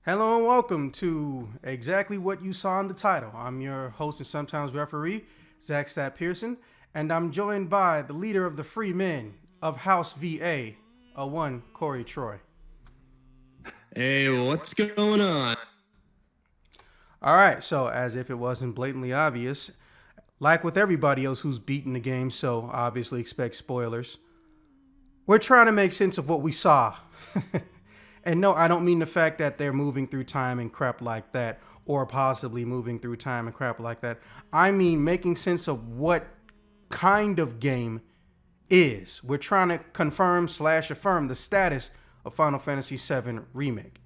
Hello and welcome to exactly what you saw in the title. I'm your host and sometimes referee, Zach Stat Pearson, and I'm joined by the leader of the free men of House VA, a one Corey Troy. Hey, what's going on? All right, so as if it wasn't blatantly obvious, like with everybody else who's beaten the game, so obviously expect spoilers. We're trying to make sense of what we saw. And no, I don't mean the fact that they're moving through time and crap like that, or possibly moving through time and crap like that. I mean making sense of what kind of game is. We're trying to confirm/affirm the status of Final Fantasy VII Remake.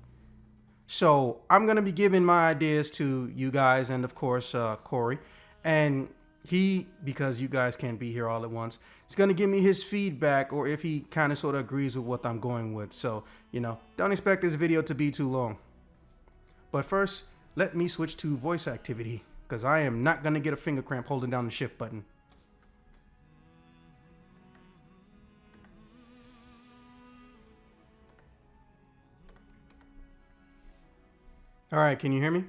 So I'm going to be giving my ideas to you guys and, of course, Corey. And he, because you guys can't be here all at once, is going to give me his feedback or if he kind of sort of agrees with what I'm going with. So, don't expect this video to be too long. But first, let me switch to voice activity because I am not going to get a finger cramp holding down the shift button. All right, can you hear me?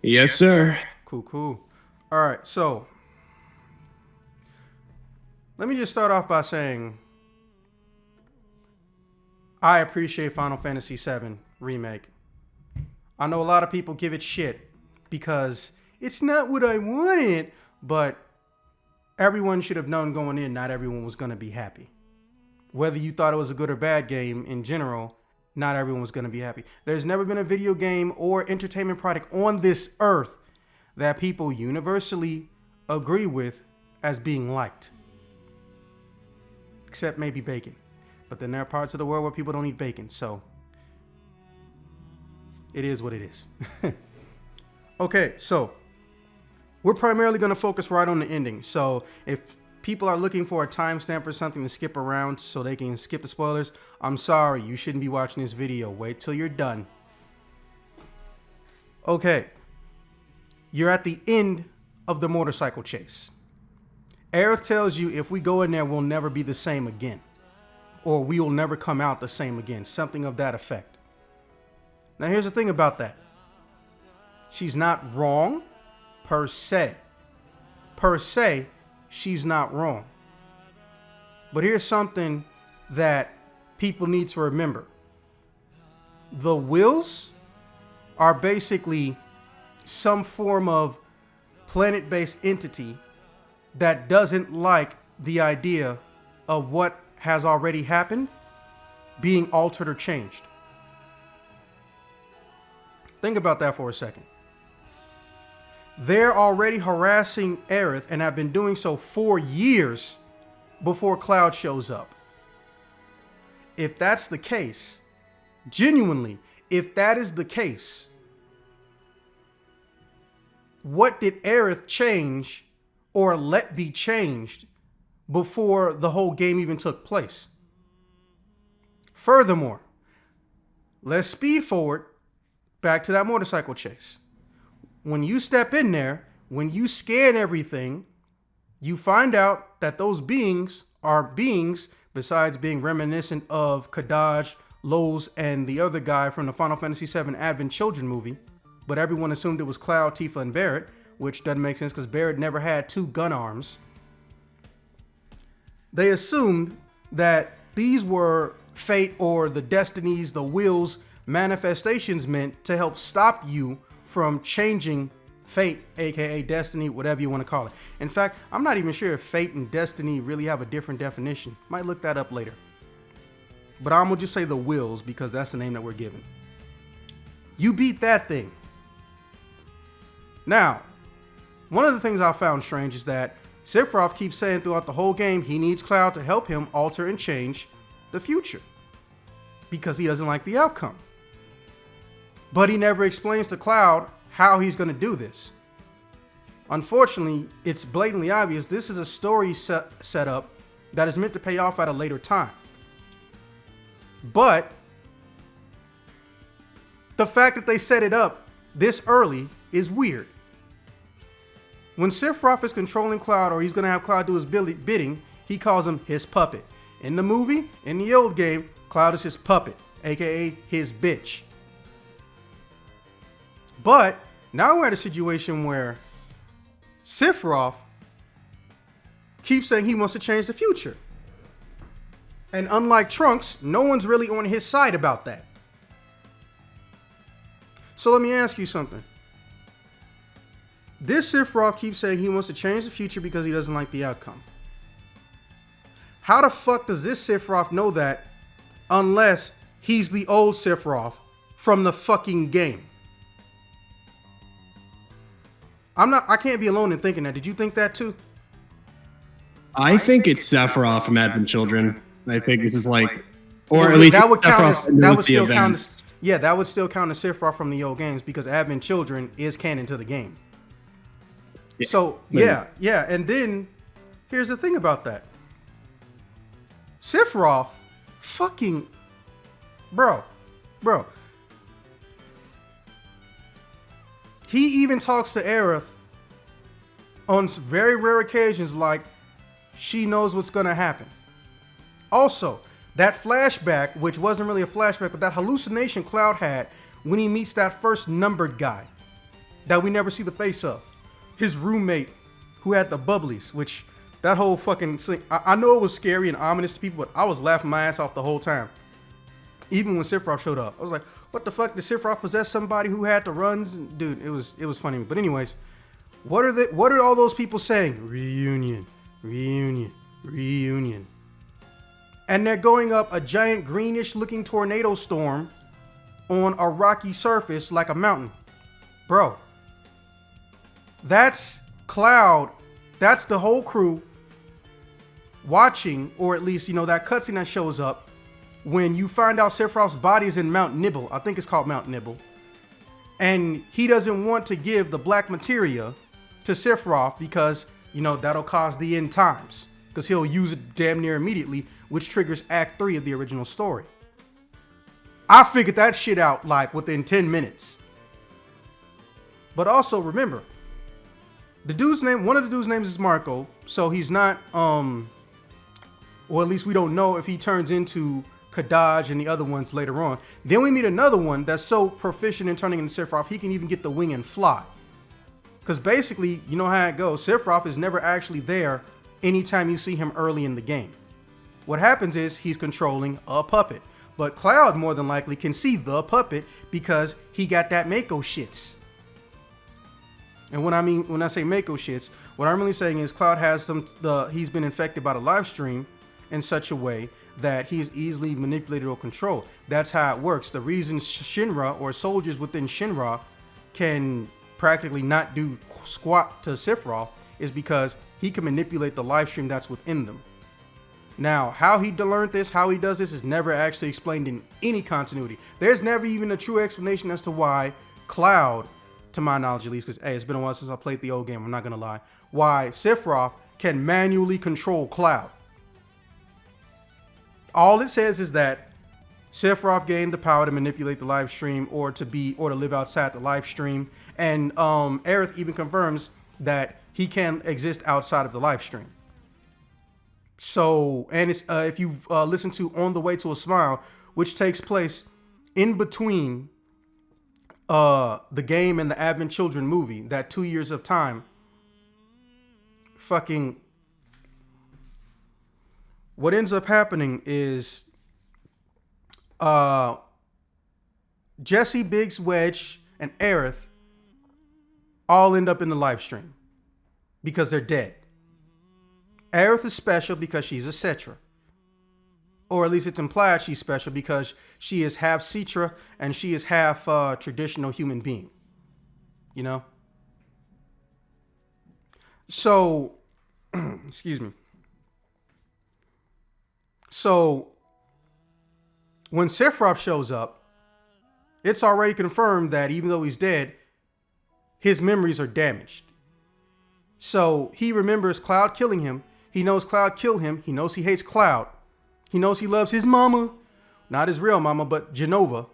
Yes, sir. Cool. All right, so let me just start off by saying I appreciate Final Fantasy VII Remake. I know a lot of people give it shit because it's not what I wanted, but everyone should have known going in not everyone was going to be happy. Whether you thought it was a good or bad game in general, not everyone was going to be happy. There's never been a video game or entertainment product on this earth that people universally agree with as being liked. Except maybe bacon. But then there are parts of the world where people don't eat bacon, so it is what it is. Okay, so we're primarily going to focus right on the ending. So if people are looking for a timestamp or something to skip around so they can skip the spoilers, I'm sorry, you shouldn't be watching this video. Wait till you're done. Okay, you're at the end of the motorcycle chase. Aerith tells you if we go in there, we'll never be the same again. Or we will never come out the same again. Something of that effect. Now here's the thing about that. She's not wrong, per se. Per se, she's not wrong. But here's something that people need to remember. The wills are basically some form of planet-based entity that doesn't like the idea of what has already happened being altered or changed. Think about that for a second. They're already harassing Aerith and have been doing so for years before Cloud shows up. If that's the case, genuinely, if that is the case, what did Aerith change or let be changed before the whole game even took place? Furthermore, let's speed forward back to that motorcycle chase. When you step in there, when you scan everything, you find out that those beings are beings, besides being reminiscent of Kadaj, Lowe's, and the other guy from the Final Fantasy VII Advent Children movie, but everyone assumed it was Cloud, Tifa, and Barrett, which doesn't make sense because Barrett never had two gun arms. They assumed that these were fate or the destinies, the wills, manifestations meant to help stop you from changing fate, aka destiny, whatever you want to call it. In fact, I'm not even sure if fate and destiny really have a different definition. Might look that up later. But I'm gonna just say the wills because that's the name that we're given. You beat that thing. Now, one of the things I found strange is that Sephiroth keeps saying throughout the whole game he needs Cloud to help him alter and change the future because he doesn't like the outcome. But he never explains to Cloud how he's going to do this. Unfortunately, it's blatantly obvious this is a story set up that is meant to pay off at a later time. But the fact that they set it up this early is weird. When Sephiroth is controlling Cloud or he's going to have Cloud do his bidding, he calls him his puppet. In the movie, in the old game, Cloud is his puppet, aka his bitch. But now we're at a situation where Sephiroth keeps saying he wants to change the future. And unlike Trunks, no one's really on his side about that. So let me ask you something. This Sephiroth keeps saying he wants to change the future because he doesn't like the outcome. How the fuck does this Sephiroth know that unless he's the old Sephiroth from the fucking game? I can't be alone in thinking that. Did you think that too? I think it's Sephiroth from Advent Children. I think this is like, or at least that would count as, that would the still count events. as, yeah, that would still count as Sephiroth from the old games because Advent Children is canon to the game. Yeah. So yeah, and then here's the thing about that. Sephiroth, fucking, bro. He even talks to Aerith on very rare occasions like she knows what's gonna happen. Also, that flashback, which wasn't really a flashback, but that hallucination Cloud had when he meets that first numbered guy that we never see the face of. His roommate who had the bubblies, which that whole fucking thing, I know it was scary and ominous to people, but I was laughing my ass off the whole time. Even when Sephiroth showed up, I was like, what the fuck? Did Sephiroth possess somebody who had the runs? Dude, it was funny. But anyways, what are all those people saying? Reunion. And they're going up a giant greenish looking tornado storm on a rocky surface like a mountain. Bro, that's Cloud. That's the whole crew watching, or at least, that cutscene that shows up when you find out Sephiroth's body is in Mount Nibble. I think it's called Mount Nibble. And he doesn't want to give the black materia to Sephiroth because, that'll cause the end times. Because he'll use it damn near immediately, which triggers Act 3 of the original story. I figured that shit out like within 10 minutes. But also remember, one of the dude's names is Marco, so he's not, or at least we don't know if he turns into Kadaj and the other ones later on. Then we meet another one that's so proficient in turning into Sephiroth, he can even get the wing and fly. Because basically, you know how it goes. Sephiroth is never actually there anytime you see him early in the game. What happens is he's controlling a puppet. But Cloud more than likely can see the puppet because he got that Mako shits. And when I say Mako shits, what I'm really saying is Cloud has he's been infected by the live stream in such a way that he's easily manipulated or controlled. That's how it works. The reason Shinra or soldiers within Shinra can practically not do squat to Sephiroth is because he can manipulate the live stream that's within them. Now, how he learned this, how he does this is never actually explained in any continuity. There's never even a true explanation as to why Cloud, to my knowledge at least, because hey, it's been a while since I played the old game, I'm not gonna lie, why Sephiroth can manually control Cloud. All it says is that Sephiroth gained the power to manipulate the live stream or to live outside the live stream. And Aerith even confirms that he can exist outside of the live stream. So, and it's, if you listen to On the Way to a Smile, which takes place in between the game and the Advent Children movie, that 2 years of time, fucking, what ends up happening is Jesse, Biggs, Wedge, and Aerith all end up in the live stream because they're dead. Aerith is special because she's a Cetra. Or at least it's implied she's special because she is half Cetra and she is half traditional human being. So, excuse me. So, when Sephiroth shows up, it's already confirmed that even though he's dead, his memories are damaged. So, he remembers Cloud killing him. He knows Cloud killed him. He knows he hates Cloud. He knows he loves his mama. Not his real mama, but Jenova.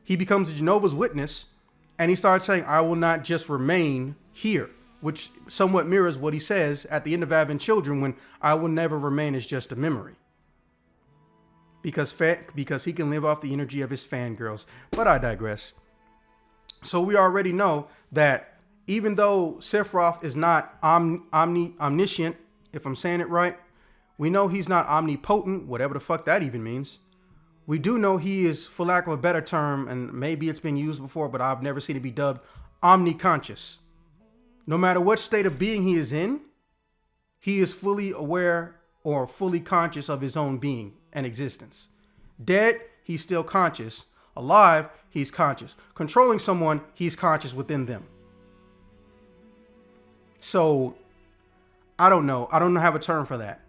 He becomes Jenova's witness, and he starts saying, I will not just remain here, which somewhat mirrors what he says at the end of Advent Children when I will never remain as just a memory. Because he can live off the energy of his fangirls. But I digress. So we already know that even though Sephiroth is not omniscient, if I'm saying it right, we know he's not omnipotent, whatever the fuck that even means. We do know he is, for lack of a better term, and maybe it's been used before, but I've never seen it be dubbed, omniconscious. No matter what state of being he is in, he is fully aware or fully conscious of his own being and existence. Dead, he's still conscious. Alive, he's conscious. Controlling someone, he's conscious within them. So, I don't know. I don't have a term for that.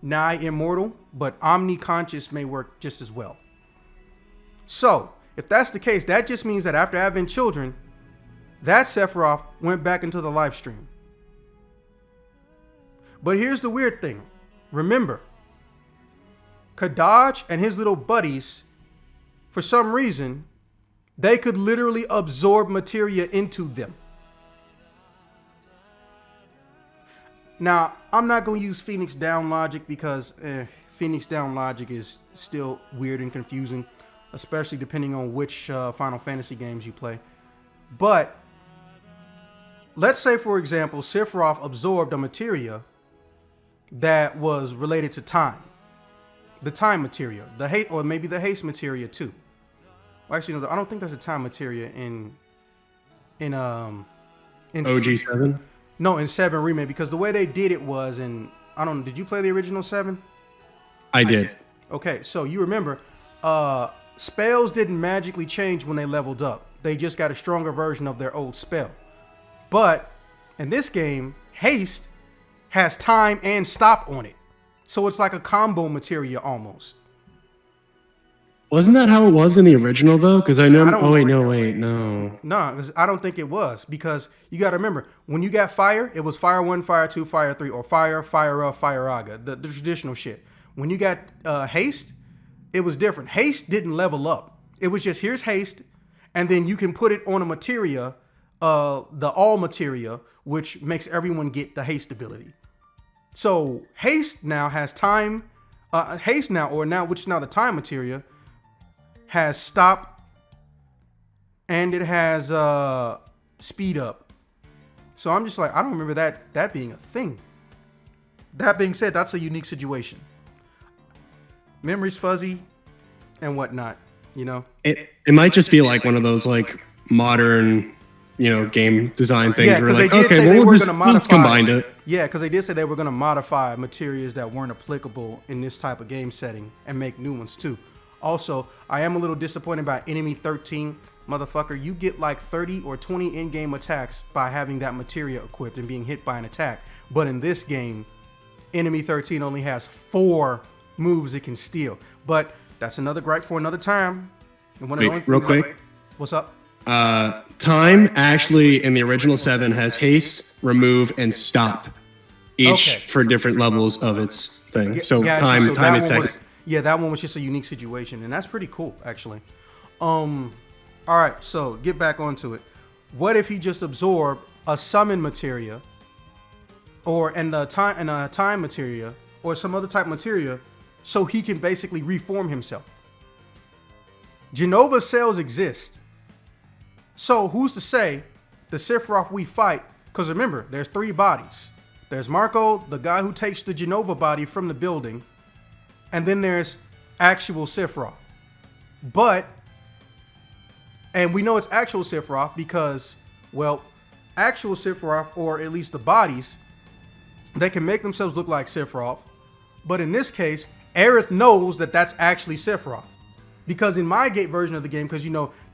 Nigh immortal, but omniconscious may work just as well. So, if that's the case, that just means that after having children, that Sephiroth went back into the live stream. But here's the weird thing. Remember, Kadaj and his little buddies, for some reason, they could literally absorb materia into them. Now, I'm not going to use Phoenix Down logic because Phoenix Down logic is still weird and confusing, especially depending on which Final Fantasy games you play. But let's say, for example, Sephiroth absorbed a materia that was related to time. The time materia, the hate, or maybe the haste materia too. Well, actually, no, I don't think there's a time materia in OG7. No, in 7 Remake, because the way they did it was I don't know, did you play the original 7? I did. Okay, so you remember, spells didn't magically change when they leveled up. They just got a stronger version of their old spell. But in this game, haste has time and stop on it. So it's like a combo materia almost. Wasn't that how it was in the original though? Because I know. I don't Oh wait, know. no, wait, no. No, because I don't think it was. Because you got to remember, when you got fire, it was fire 1, fire 2, fire 3, or fire, fire up, fire aga, the traditional shit. When you got haste, it was different. Haste didn't level up. It was just, here's haste, and then you can put it on a materia, the all materia, which makes everyone get the haste ability. So haste now has time, haste now, or now, which is now the time materia, has stop, and it has speed up. So I'm just like, I don't remember that being a thing. That being said, that's a unique situation. Memory's fuzzy and whatnot, you know? It might just be like one of those like modern, game design things where like, okay, well, let's combine it. Yeah, because they did say they were going to modify materials that weren't applicable in this type of game setting and make new ones too. Also, I am a little disappointed by Enemy 13. Motherfucker, you get like 30 or 20 in-game attacks by having that materia equipped and being hit by an attack. But in this game, Enemy 13 only has 4 moves it can steal. But that's another gripe for another time. Wait, real quick. What's up? Time actually in the original 7 has haste, remove, and stop, each for different levels of its thing. So time is tech. That one was just a unique situation, and that's pretty cool, actually. All right, so get back onto it. What if he just absorbed a summon materia, or a time materia, or some other type of materia, so he can basically reform himself? Genova cells exist. So who's to say the Sephiroth we fight? Because remember, there's 3 bodies. There's Marco, the guy who takes the Genova body from the building. And then there's actual Sephiroth. And we know it's actual Sephiroth because, well, actual Sephiroth, or at least the bodies, they can make themselves look like Sephiroth. But in this case, Aerith knows that that's actually Sephiroth. Because in my gate version of the game, because,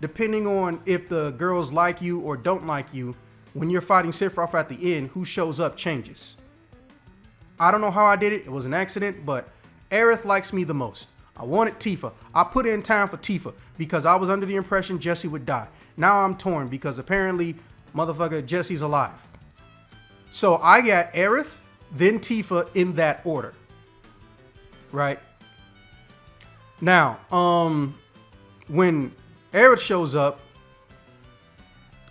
depending on if the girls like you or don't like you, when you're fighting Sephiroth at the end, who shows up changes. I don't know how I did it. It was an accident, but Aerith likes me the most. I wanted Tifa. I put in time for Tifa because I was under the impression Jesse would die. Now I'm torn because apparently, motherfucker, Jesse's alive. So I got Aerith, then Tifa in that order. Right? Now, when Aerith shows up,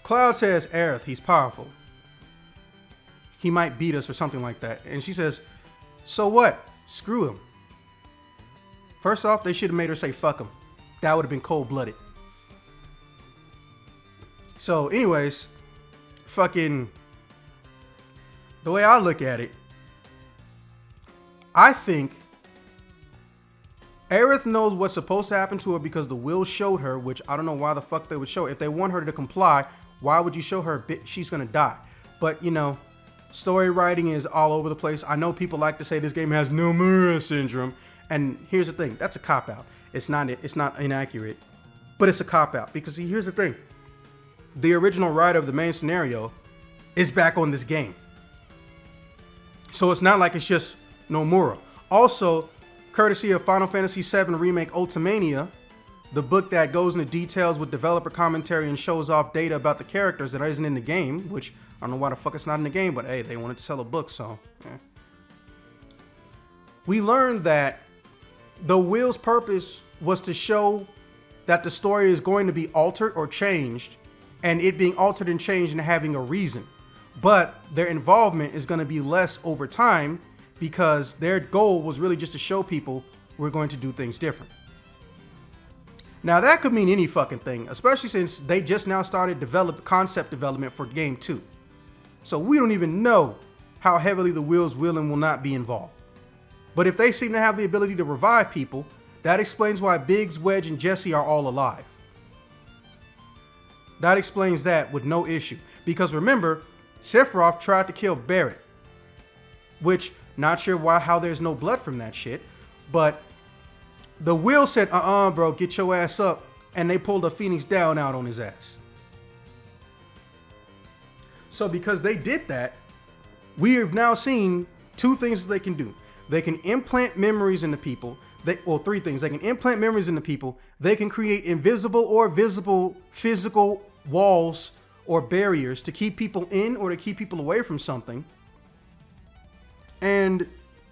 Cloud says, Aerith, he's powerful. He might beat us or something like that. And she says, so what? Screw him. First off, they should have made her say fuck him. That would have been cold-blooded. So, anyways, fucking the way I look at it, I think Aerith knows what's supposed to happen to her because the will showed her, which I don't know why the fuck they would show. If they want her to comply, why would you show her she's gonna die? But you know, story writing is all over the place. I know people like to say this game has Nomura syndrome, and here's the thing: that's a cop out. It's not inaccurate, but it's a cop out because see, here's the thing: the original writer of the main scenario is back on this game, so it's not like it's just Nomura. Also, courtesy of Final Fantasy VII Remake Ultimania, the book that goes into details with developer commentary and shows off data about the characters that isn't in the game, which I don't know why the fuck it's not in the game, but hey, they wanted to sell a book, so. We learned that the will's purpose was to show that the story is going to be altered or changed, and it being altered and changed and having a reason. But their involvement is going to be less over time because their goal was really just to show people we're going to do things different. Now that could mean any fucking thing, especially since they just now started concept development for game 2. So we don't even know how heavily the wills will and will not be involved. But if they seem to have the ability to revive people, that explains why Biggs, Wedge, and Jesse are all alive. That explains that with no issue. Because remember, Sephiroth tried to kill Barrett, which not sure how there's no blood from that shit, but the will said, bro, get your ass up, and they pulled a Phoenix down out on his ass. So because they did that, we have now seen two things that they can do. They can implant memories into people. Three things. They can implant memories into people. They can create invisible or visible physical walls or barriers to keep people in or to keep people away from something. And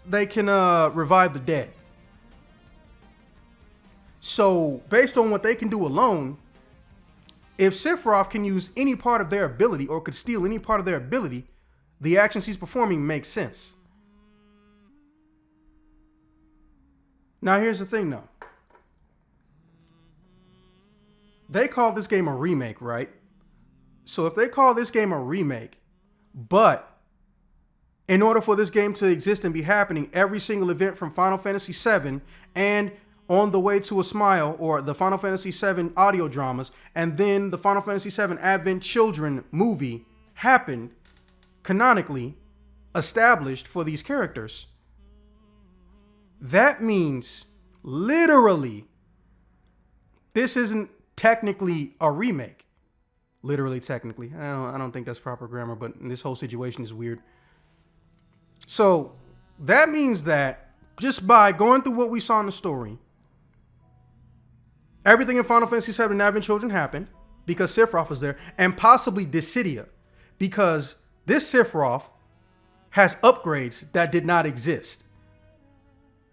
they can revive the dead. So based on what they can do alone, if Sephiroth can use any part of their ability or could steal any part of their ability, the actions he's performing make sense. Now here's the thing though. They call this game a remake, right? So if they call this game a remake, but in order for this game to exist and be happening, every single event from Final Fantasy VII and On the Way to a Smile, or the Final Fantasy VII audio dramas, and then the Final Fantasy VII Advent Children movie happened, canonically established for these characters. That means, literally, this isn't technically a remake. Literally, technically. I don't think that's proper grammar, but this whole situation is weird. So, that means that just by going through what we saw in the story, everything in Final Fantasy VII Advent Children happened because Sephiroth was there, and possibly Dissidia, because this Sephiroth has upgrades that did not exist.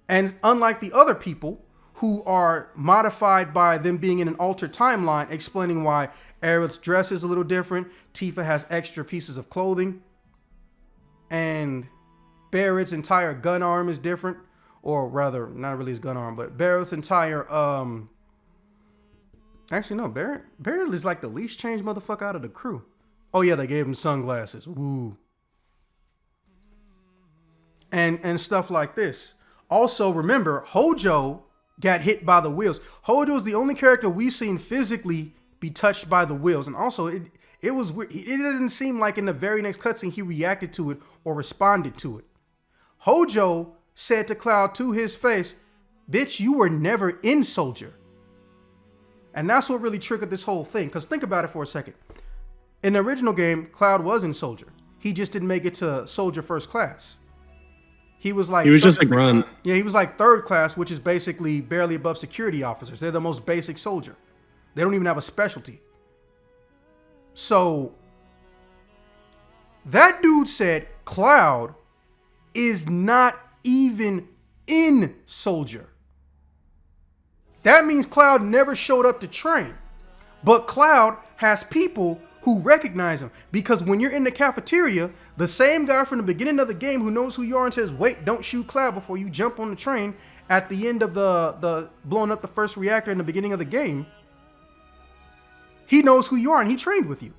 And unlike the other people who are modified by them being in an altered timeline, explaining why Aerith's dress is a little different, Tifa has extra pieces of clothing, and Barrett's entire gun arm is different, or rather, not really his gun arm, but Barrett's entire, actually no, Barrett is like the least changed motherfucker out of the crew. Oh yeah, they gave him sunglasses, woo. And stuff like this. Also, remember, Hojo got hit by the wheels. Hojo is the only character we've seen physically be touched by the wheels. And also, it was weird. It didn't seem like in the very next cutscene he reacted to it or responded to it. Hojo said to Cloud to his face, "Bitch, you were never in Soldier." And that's what really triggered this whole thing. Because think about it for a second. In the original game, Cloud was in Soldier. He just didn't make it to Soldier First Class. He was just a grunt. Yeah, he was like third class, which is basically barely above security officers. They're the most basic soldier. They don't even have a specialty. So that dude said Cloud is not even in Soldier. That means Cloud never showed up to train. But Cloud has people who recognize him, because when you're in the cafeteria, the same guy from the beginning of the game who knows who you are and says, "Wait, don't shoot Cloud before you jump on the train," at the end of the blowing up the first reactor in the beginning of the game, He knows who you are and he trained with you.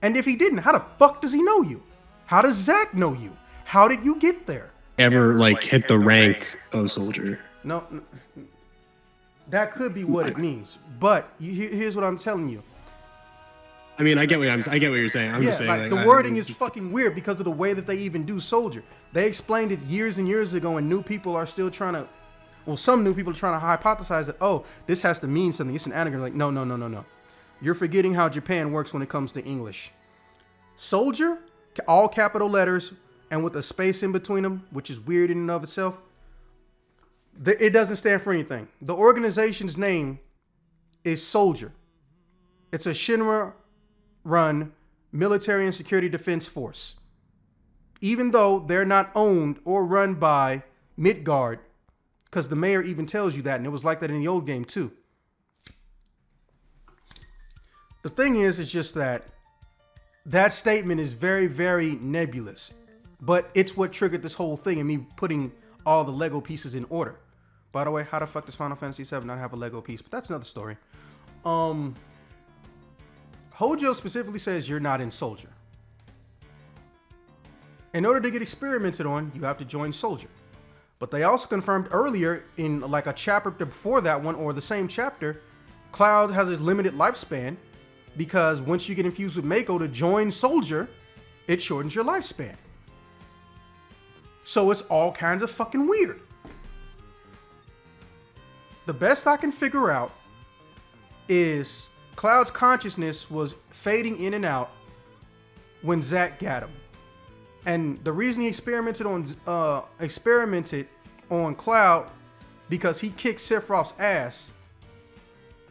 And if he didn't, how the fuck does he know you? How does Zach know you? How did you get there? Ever like hit the rank of soldier? No, that could be what it means. But here's what I'm telling you. I mean, I get what you're saying. I'm just saying, like the wording is fucking weird because of the way that they even do soldier. They explained it years and years ago, and new people are still trying to. Well, some new people are trying to hypothesize that, oh, this has to mean something. It's an anagram. Like, no. You're forgetting how Japan works when it comes to English. Soldier, all capital letters, and with a space in between them, which is weird in and of itself. It doesn't stand for anything. The organization's name is Soldier. It's a Shinra-run military and security defense force. Even though they're not owned or run by Midgard, because the mayor even tells you that, and it was like that in the old game too. The thing is just that statement is very, very nebulous, but it's what triggered this whole thing and me putting all the Lego pieces in order. By the way, how the fuck does Final Fantasy VII not have a Lego piece? But that's another story. Hojo specifically says you're not in Soldier. In order to get experimented on, you have to join Soldier. But they also confirmed earlier in like a chapter before that one, or the same chapter, Cloud has a limited lifespan because once you get infused with Mako to join Soldier, it shortens your lifespan. So it's all kinds of fucking weird. The best I can figure out is Cloud's consciousness was fading in and out when Zack got him. And the reason he experimented on Cloud because he kicked Sephiroth's ass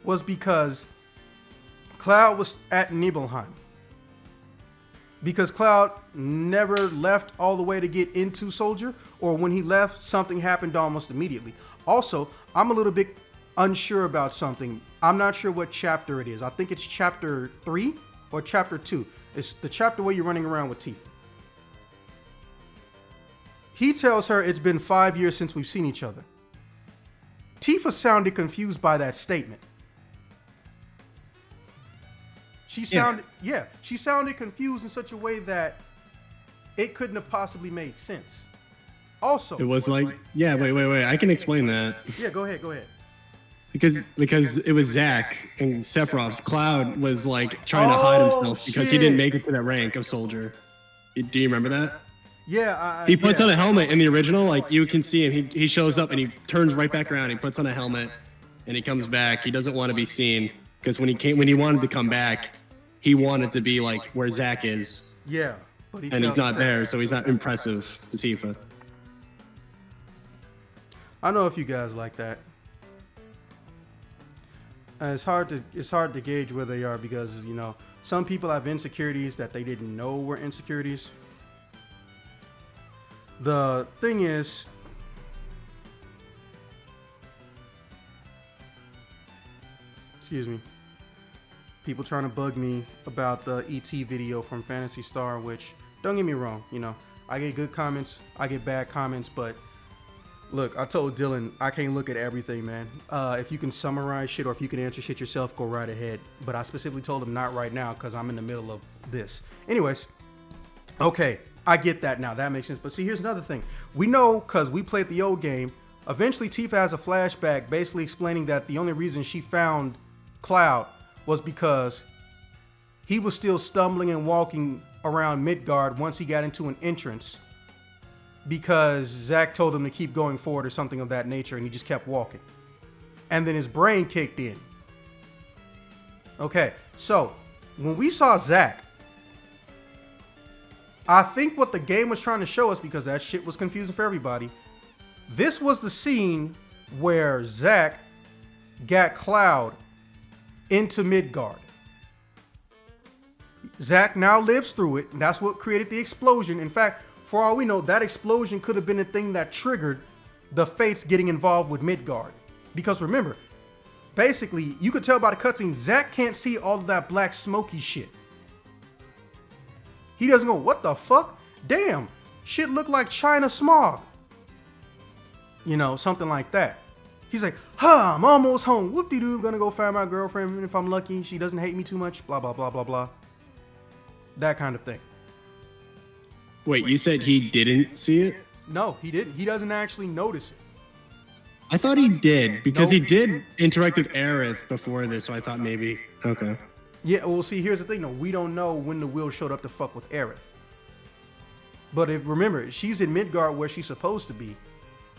was because Cloud was at Nibelheim. Because Cloud never left all the way to get into Soldier, or when he left, something happened almost immediately. Also, I'm a little bit unsure about something. I'm not sure what chapter it is. I think it's chapter 3 or chapter 2. It's the chapter where you're running around with Tifa. He tells her it's been 5 years since we've seen each other. Tifa sounded confused by that statement. She sounded confused in such a way that it couldn't have possibly made sense. Also, it was like, wait, I can explain that. Yeah, go ahead. Because it was Zack and Sephiroth's Cloud was like trying to hide himself because he didn't make it to that rank of soldier. Do you remember that? Yeah. He puts on a helmet in the original, like you can see him. He shows up and he turns right back around. He puts on a helmet and he comes back. He doesn't want to be seen because when he wanted to come back, he wanted to be like where Zack is. Yeah, but he's not there, so he's not impressive to Tifa. I know a few guys like that. It's hard to gauge where they are because, you know, some people have insecurities that they didn't know were insecurities. The thing is, excuse me, people trying to bug me about the ET video from Phantasy Star, which, don't get me wrong, you know, I get good comments, I get bad comments, but look, I told Dylan, I can't look at everything, man. If you can summarize shit or if you can answer shit yourself, go right ahead. But I specifically told him not right now because I'm in the middle of this. Anyways, okay, I get that now. That makes sense. But see, here's another thing. We know because we played the old game. Eventually, Tifa has a flashback basically explaining that the only reason she found Cloud was because he was still stumbling and walking around Midgard once he got into an entrance. Because Zack told him to keep going forward or something of that nature, and he just kept walking. And then his brain kicked in. Okay, so when we saw Zack, I think what the game was trying to show us, because that shit was confusing for everybody, this was the scene where Zack got Cloud into Midgard. Zack now lives through it, and that's what created the explosion. In fact, for all we know, that explosion could have been the thing that triggered the Fates getting involved with Midgard. Because remember, basically, you could tell by the cutscene, Zack can't see all of that black smoky shit. He doesn't go, what the fuck? Damn, shit look like China smog. You know, something like that. He's like, huh, I'm almost home. Whoop-de-doo, gonna go find my girlfriend. And if I'm lucky, she doesn't hate me too much. Blah, blah, blah, blah, blah. That kind of thing. Wait, you said he didn't see it? No, he didn't. He doesn't actually notice it. I thought he did, because Nope. he did interact with Aerith before this, so I thought maybe. Okay. Yeah, well, see, here's the thing, though. We don't know when the will showed up to fuck with Aerith. But if remember, she's in Midgard where she's supposed to be,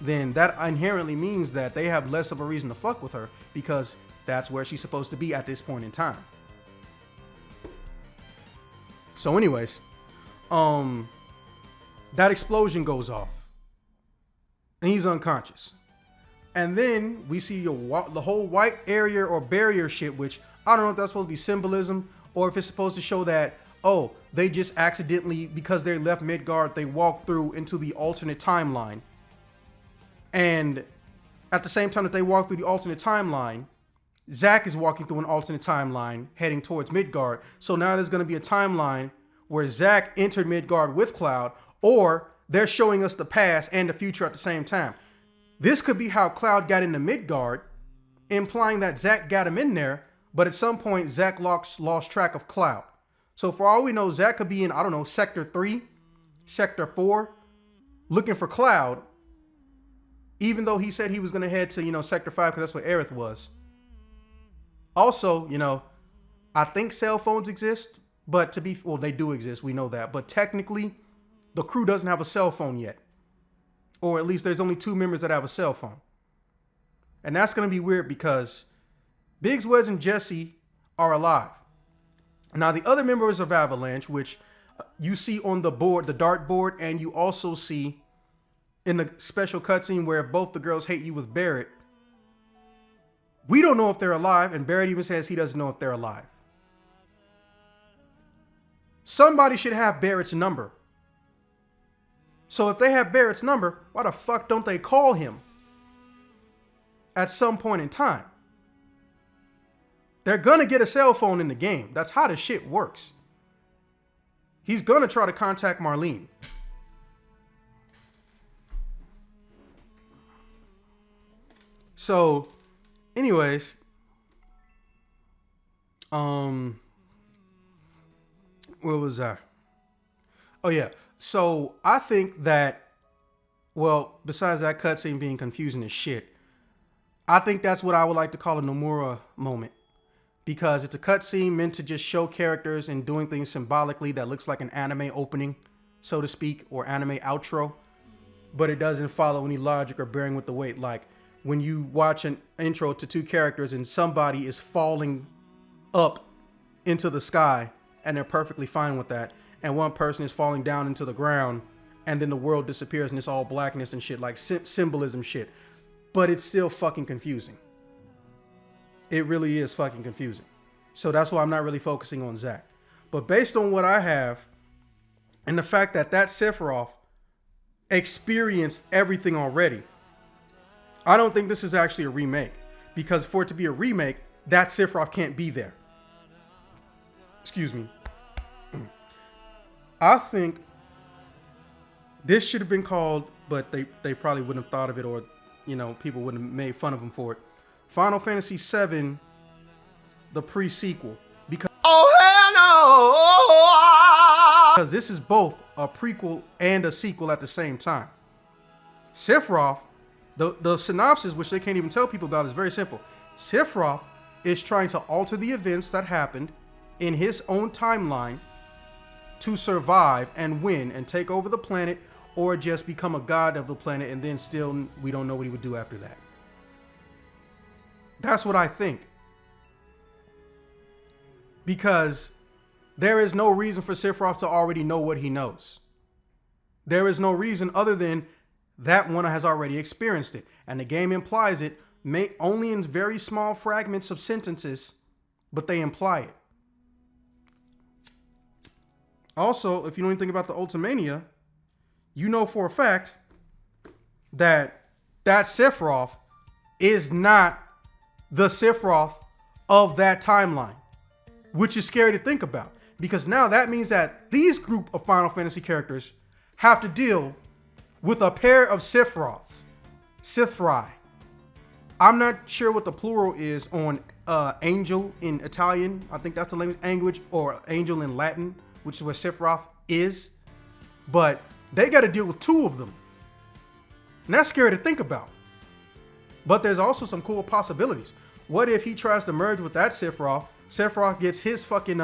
then that inherently means that they have less of a reason to fuck with her because that's where she's supposed to be at this point in time. So anyways, that explosion goes off and he's unconscious. And then we see the whole white area or barrier shit, which I don't know if that's supposed to be symbolism or if it's supposed to show that, oh, they just accidentally, because they left Midgard, they walked through into the alternate timeline. And at the same time that they walk through the alternate timeline, Zack is walking through an alternate timeline heading towards Midgard. So now there's going to be a timeline where Zack entered Midgard with Cloud, or they're showing us the past and the future at the same time. This could be how Cloud got into Midgard, implying that Zack got him in there, but at some point Zack lost track of Cloud. So for all we know, Zack could be in, I don't know, Sector 3, Sector 4, looking for Cloud, even though he said he was going to head to, Sector 5 because that's where Aerith was. Also, I think cell phones exist, but they do exist, we know that. But technically, the crew doesn't have a cell phone yet. Or at least there's only 2 members that have a cell phone. And that's going to be weird because Biggs, Wedge, and Jesse are alive. Now, the other members of Avalanche, which you see on the board, the dart board, and you also see in the special cutscene where both the girls hate you with Barrett, we don't know if they're alive, and Barrett even says he doesn't know if they're alive. Somebody should have Barrett's number. So if they have Barrett's number, why the fuck don't they call him at some point in time? They're gonna get a cell phone in the game. That's how the shit works. He's gonna try to contact Marlene. So, anyways, where was I? Oh yeah. So I think that, well, besides that cutscene being confusing as shit, I think that's what I would like to call a Nomura moment. Because it's a cutscene meant to just show characters and doing things symbolically that looks like an anime opening, so to speak, or anime outro. But it doesn't follow any logic or bearing with the weight. Like when you watch an intro to 2 characters and somebody is falling up into the sky and they're perfectly fine with that. And one person is falling down into the ground and then the world disappears and it's all blackness and shit, like symbolism shit. But it's still fucking confusing. It really is fucking confusing. So that's why I'm not really focusing on Zack. But based on what I have and the fact that Sephiroth experienced everything already, I don't think this is actually a remake. Because for it to be a remake, that Sephiroth can't be there. Excuse me. I think this should have been called, but they probably wouldn't have thought of it, or people wouldn't have made fun of them for it, Final Fantasy VII, the pre-sequel. Because because this is both a prequel and a sequel at the same time. Sephiroth, the synopsis, which they can't even tell people about, is very simple. Sephiroth is trying to alter the events that happened in his own timeline to survive and win and take over the planet, or just become a god of the planet, and then still we don't know what he would do after that. That's what I think. Because there is no reason for Sephiroth to already know what he knows. There is no reason other than that one has already experienced it. And the game implies it, only in very small fragments of sentences, but they imply it. Also, if you know anything about the Ultimania, you know for a fact that Sephiroth is not the Sephiroth of that timeline, which is scary to think about, because now that means that these group of Final Fantasy characters have to deal with a pair of Sephiroths, Sithrai, I'm not sure what the plural is on angel in Italian. I think that's the language, or angel in Latin, which is what Sephiroth is. But they got to deal with two of them. And that's scary to think about. But there's also some cool possibilities. What if he tries to merge with that Sephiroth? Sephiroth gets his fucking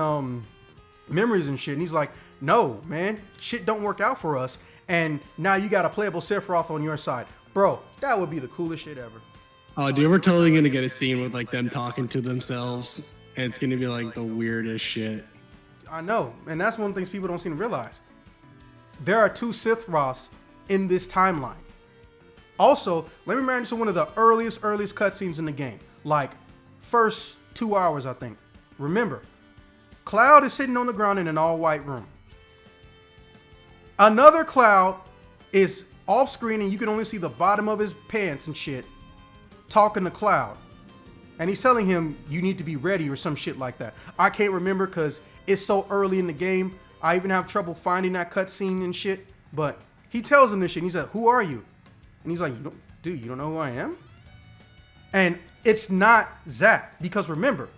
memories and shit, and he's like, no, man, shit don't work out for us. And now you got a playable Sephiroth on your side. Bro, that would be the coolest shit ever. Oh, dude, we're totally gonna get a scene with like them talking to themselves, and it's gonna be like the weirdest shit. I know, and that's one of the things people don't seem to realize. There are two Sephiroths in this timeline. Also, let me remind you of one of the earliest cutscenes in the game. Like, first 2 hours, I think. Remember, Cloud is sitting on the ground in an all-white room. Another Cloud is off screen and you can only see the bottom of his pants and shit, talking to Cloud. And he's telling him, you need to be ready or some shit like that. I can't remember because it's so early in the game. I even have trouble finding that cutscene and shit. But he tells him this shit and he's like, who are you? And he's like, you don't know who I am? And it's not Zack, because remember,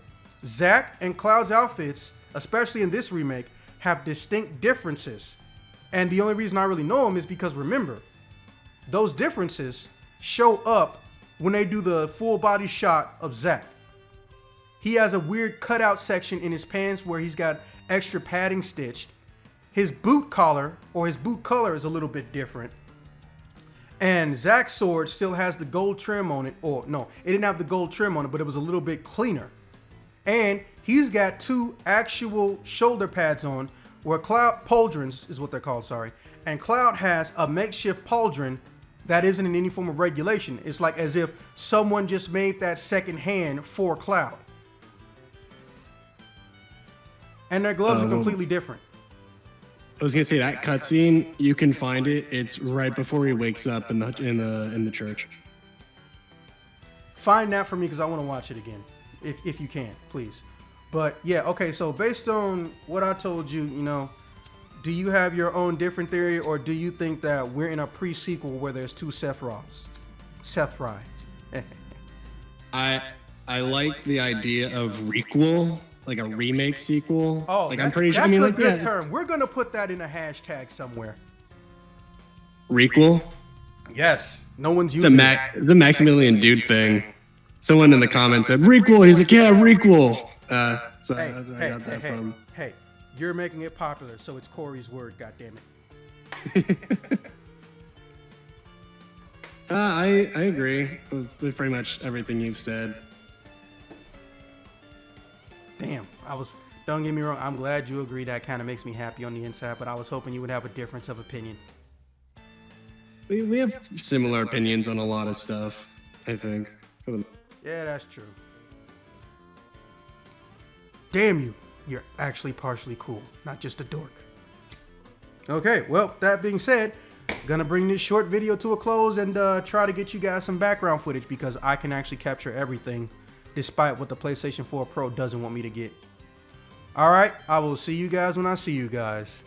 Zack and Cloud's outfits, especially in this remake, have distinct differences. And the only reason I really know them is because remember, those differences show up when they do the full body shot of Zack. He has a weird cutout section in his pants where he's got extra padding stitched. His boot collar, or his boot color, is a little bit different. And Zack's sword still has the gold trim on it. Or no, it didn't have the gold trim on it, but it was a little bit cleaner. And he's got two actual shoulder pads on, where Cloud, pauldrons is what they're called, sorry. And Cloud has a makeshift pauldron that isn't in any form of regulation. It's like as if someone just made that second hand for Cloud. And their gloves are completely different. I was gonna say that cutscene, you can find it. It's right before he wakes up in the church. Find that for me because I want to watch it again, if you can, please. But yeah, okay. So based on what I told you, do you have your own different theory, or do you think that we're in a pre-sequel where there's two Sephiroths? Sephiroth. I like the idea of requel, like a remake sequel. Oh, like I'm pretty sure. That's I mean, a like, good term. We're gonna put that in a hashtag somewhere. Requel. Yes. No one's using it. The Maximilian dude thing. Someone in the comments said requel. He's like, yeah, requel. So that's where I got that from. Hey, you're making it popular, so it's Corey's word. God damn it. I agree with pretty much everything you've said. Damn, don't get me wrong, I'm glad you agree. That kind of makes me happy on the inside, but I was hoping you would have a difference of opinion. We have similar opinions on a lot of stuff, I think. Yeah, that's true. Damn you, you're actually partially cool, not just a dork. Okay, well, that being said, gonna bring this short video to a close and try to get you guys some background footage because I can actually capture everything despite what the PlayStation 4 Pro doesn't want me to get. All right, I will see you guys when I see you guys.